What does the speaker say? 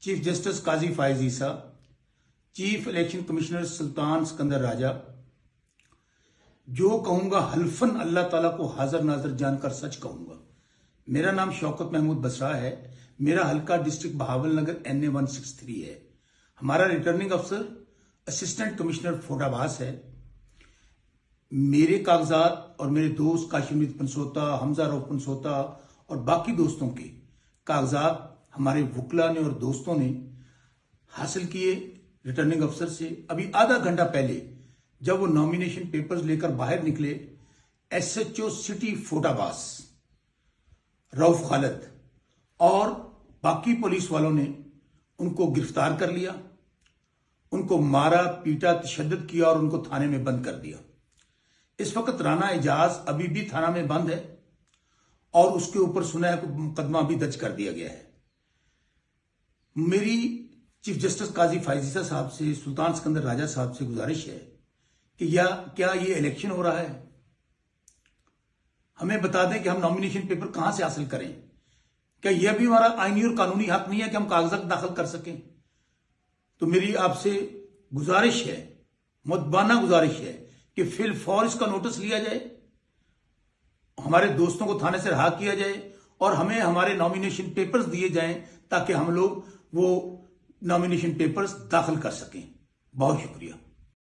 Chief justice قاضی فائز عیسیٰ، chief election commissioner سلطان سکندر راجہ، جو کہوں گا حلفاً اللہ تعالیٰ کو حاضر ناظر جان کر سچ کہوں گا۔ میرا نام شوکت محمود بسرا ہے، میرا حلقہ ڈسٹرکٹ بہاول نگر NA 163 ہے۔ ہمارا ریٹرننگ افسر اسسٹنٹ کمشنر فورٹ آباس ہے۔ میرے کاغذات اور میرے دوست کاشمیر پنسوتا، حمزہ روف پنسوتا اور باقی دوستوں کے کاغذات ہمارے وکلا نے اور دوستوں نے حاصل کیے ریٹرننگ افسر سے۔ ابھی آدھا گھنٹہ پہلے جب وہ نامینیشن پیپرز لے کر باہر نکلے، SHO سٹی فورٹ آباس روف خالد اور باقی پولیس والوں نے ان کو گرفتار کر لیا، ان کو مارا پیٹا، تشدد کیا اور ان کو تھانے میں بند کر دیا۔ اس وقت رانا اعجاز ابھی بھی تھانہ میں بند ہے اور اس کے اوپر سنایا کہ مقدمہ بھی درج کر دیا گیا ہے۔ میری چیف جسٹس قاضی فائز عیسیٰ صاحب سے، سلطان سکندر راجہ صاحب سے گزارش ہے کہ کیا یہ الیکشن ہو رہا ہے؟ ہمیں بتا دیں کہ ہم نامینیشن پیپر کہاں سے حاصل کریں؟ کیا یہ بھی ہمارا آئینی اور قانونی حق نہیں ہے کہ ہم کاغذات داخل کر سکیں؟ تو میری آپ سے گزارش ہے، مؤدبانہ گزارش ہے کہ فی الفور اس کا نوٹس لیا جائے، ہمارے دوستوں کو تھانے سے رہا کیا جائے اور ہمیں ہمارے نامینیشن پیپرز دیے جائیں تاکہ ہم لوگ وہ نامینیشن پیپرز داخل کر سکیں۔ بہت شکریہ۔